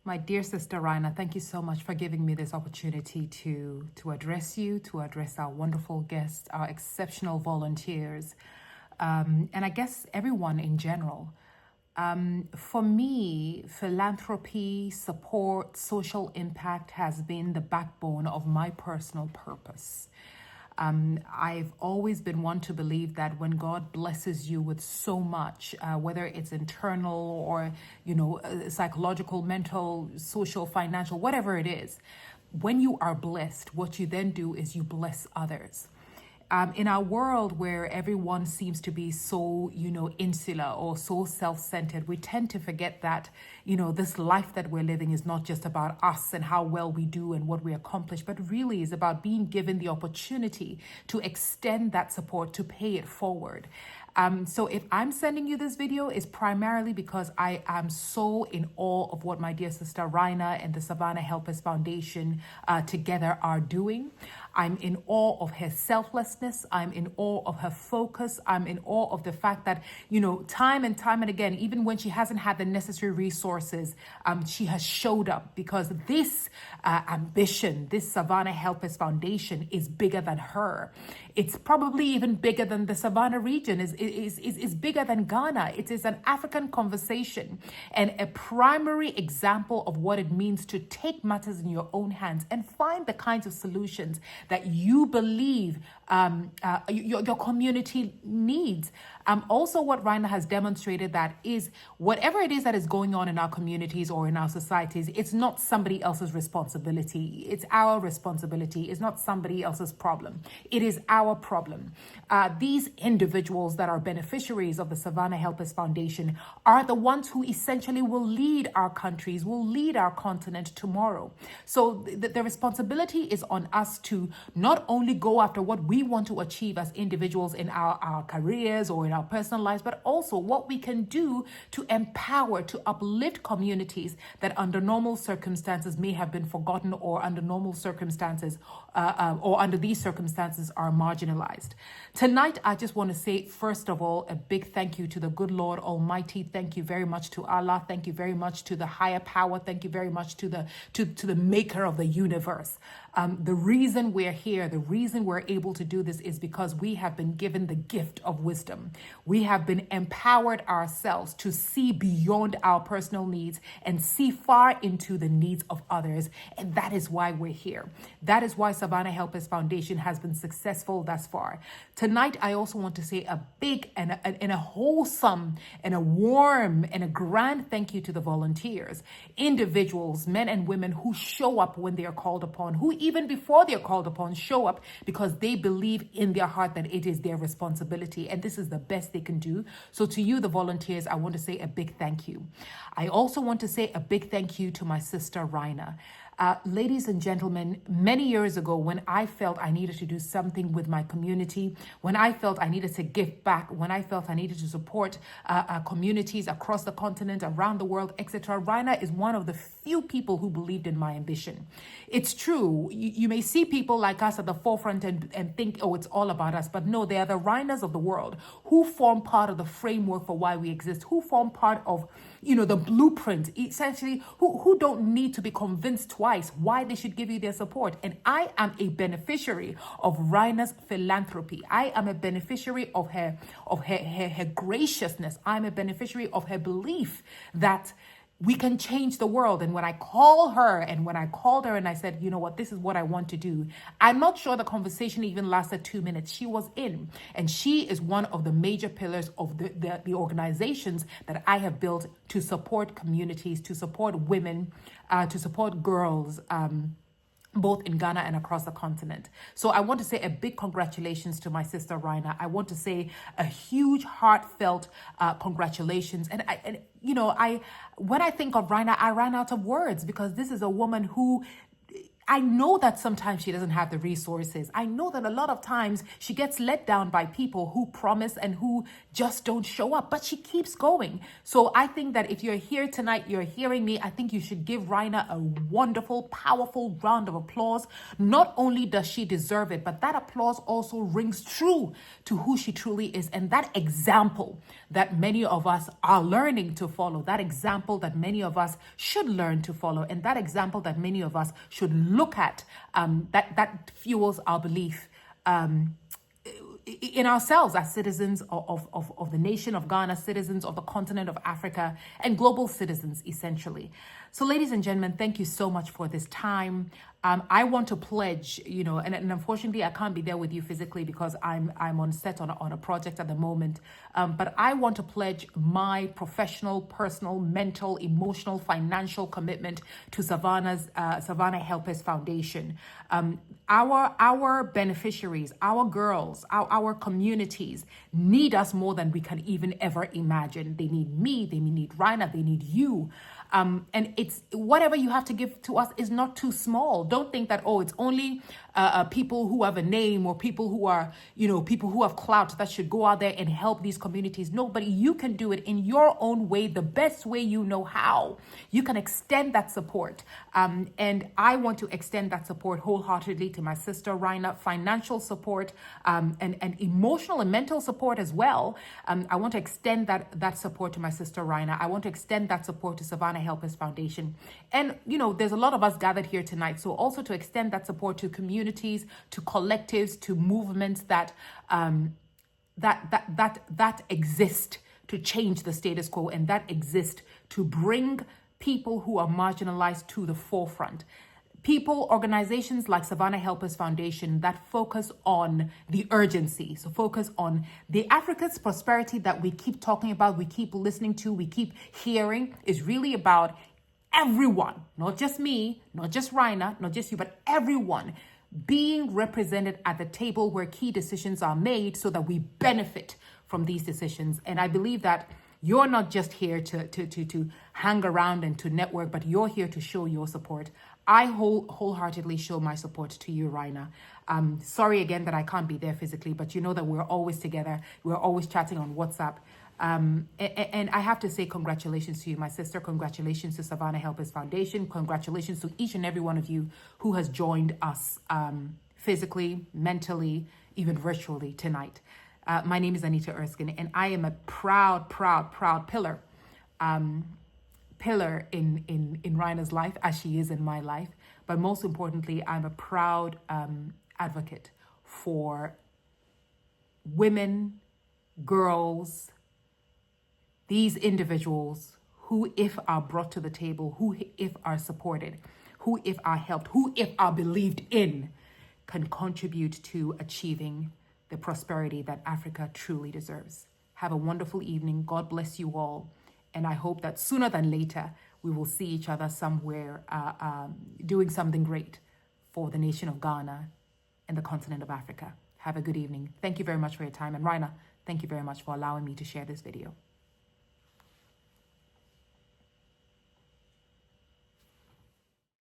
My dear sister Raina, thank you so much for giving me this opportunity to address you, to address our wonderful guests, our exceptional volunteers, and I guess everyone in general. For me, philanthropy, support, social impact has been the backbone of my personal purpose. I've always been one to believe that when God blesses you with so much, whether it's internal or, psychological, mental, social, financial, whatever it is, when you are blessed, what you then do is you bless others. In our world where everyone seems to be so, insular or so self-centered, we tend to forget that, this life that we're living is not just about us and how well we do and what we accomplish, but really is about being given the opportunity to extend that support, to pay it forward. So if I'm sending you this video, it's primarily because I am so in awe of what my dear sister Raina and the Savannah Helpers Foundation together are doing. I'm in awe of her selflessness. I'm in awe of her focus. I'm in awe of the fact that, time and time and again, even when she hasn't had the necessary resources, she has showed up because this ambition, this Savannah Helpers Foundation is bigger than her. It's probably even bigger than the Savannah region, is bigger than Ghana. It is an African conversation and a primary example of what it means to take matters in your own hands and find the kinds of solutions that you believe your community needs. Also, what Raina has demonstrated that is whatever it is that is going on in our communities or in our societies, it's not somebody else's responsibility. It's our responsibility. It's not somebody else's problem. It is our problem. These individuals that are beneficiaries of the Savannah Helpers Foundation are the ones who essentially will lead our countries, will lead our continent tomorrow. So the responsibility is on us to not only go after what we want to achieve as individuals in our careers or in our personal lives, but also what we can do to empower, to uplift communities that under normal circumstances may have been forgotten or under normal circumstances or under these circumstances are marginalized. Tonight, I just want to say, first of all, a big thank you to the good Lord Almighty. Thank you very much to Allah. Thank you very much to the higher power. Thank you very much to the maker of the universe. The reason we're here, the reason we're able to do this is because we have been given the gift of wisdom. We have been empowered ourselves to see beyond our personal needs and see far into the needs of others. And that is why we're here. That is why Savannah Helpers Foundation has been successful thus far. Tonight, I also want to say a big and a wholesome and a warm and a grand thank you to the volunteers, individuals, men and women who show up when they are called upon, who even before they're called upon show up because they believe in their heart that it is their responsibility and this is the best they can do. So to you, the volunteers, I want to say a big thank you. I also want to say a big thank you to my sister Raina. Ladies and gentlemen, many years ago, when I felt I needed to do something with my community, when I felt I needed to give back, when I felt I needed to support communities across the continent, around the world, etc., Raina is one of the few people who believed in my ambition. It's true. You may see people like us at the forefront and think, oh, it's all about us. But no, they are the Rainas of the world who form part of the framework for why we exist, who form part of, the blueprint, essentially, who don't need to be convinced twice why they should give you their support. And I am a beneficiary of Raina's philanthropy. I am a beneficiary of her graciousness. I'm a beneficiary of her belief that we can change the world. And when I called her and I said, you know what, this is what I want to do, I'm not sure the conversation even lasted 2 minutes. She was in, and she is one of the major pillars of the organizations that I have built to support communities, to support women, to support girls, both in Ghana and across the continent. So I want to say a big congratulations to my sister Raina. I want to say a huge heartfelt congratulations. And when I think of Raina, I ran out of words because this is a woman who I know that sometimes she doesn't have the resources. I know that a lot of times she gets let down by people who promise and who just don't show up, but she keeps going. So I think that if you're here tonight, you're hearing me, I think you should give Raina a wonderful, powerful round of applause. Not only does she deserve it, but that applause also rings true to who she truly is. And that example that many of us are learning to follow, that example that many of us should learn to follow, and that example that many of us should look at, that fuels our belief in ourselves as citizens of the nation of Ghana, citizens of the continent of Africa, and global citizens, essentially. So, ladies and gentlemen, thank you so much for this time. I want to pledge, and unfortunately I can't be there with you physically because I'm on set on a project at the moment. But I want to pledge my professional, personal, mental, emotional, financial commitment to Savannah Helpers Foundation. Our beneficiaries, our girls, our communities need us more than we can even ever imagine. They need me, they need Raina, they need you. And it's whatever you have to give to us is not too small. Don't think that, it's only people who have a name or people who are, people who have clout that should go out there and help these communities. No, but you can do it in your own way, the best way you know how. You can extend that support. And I want to extend that support wholeheartedly to my sister Raina, financial support, and emotional and mental support as well. I want to extend that support to my sister Raina. I want to extend that support to Savannah Helpers Foundation. And, there's a lot of us gathered here tonight. So also to extend that support to communities, to collectives, to movements that exist to change the status quo and that exist to bring people who are marginalized to the forefront. People, organizations like Savannah Helpers Foundation that focus on the urgency, so focus on the Africa's prosperity that we keep talking about, we keep listening to, we keep hearing, is really about everyone, not just me, not just Raina, not just you, but everyone being represented at the table where key decisions are made so that we benefit from these decisions. And I believe that you're not just here to hang around and to network, but you're here to show your support. I wholeheartedly show my support to you, Raina. Sorry again that I can't be there physically, but you know that we're always together. We're always chatting on WhatsApp. And I have to say congratulations to you, my sister. Congratulations to Savannah Helpers Foundation. Congratulations to each and every one of you who has joined us physically, mentally, even virtually tonight. My name is Anita Erskin, and I am a proud pillar in Raina's life, as she is in my life. But most importantly, I'm a proud advocate for women, girls, these individuals who, if are brought to the table, who, if are supported, who, if are helped, who, if are believed in, can contribute to achieving the prosperity that Africa truly deserves. Have a wonderful evening. God bless you all. And I hope that sooner than later, we will see each other somewhere doing something great for the nation of Ghana and the continent of Africa. Have a good evening. Thank you very much for your time. And Raina, thank you very much for allowing me to share this video.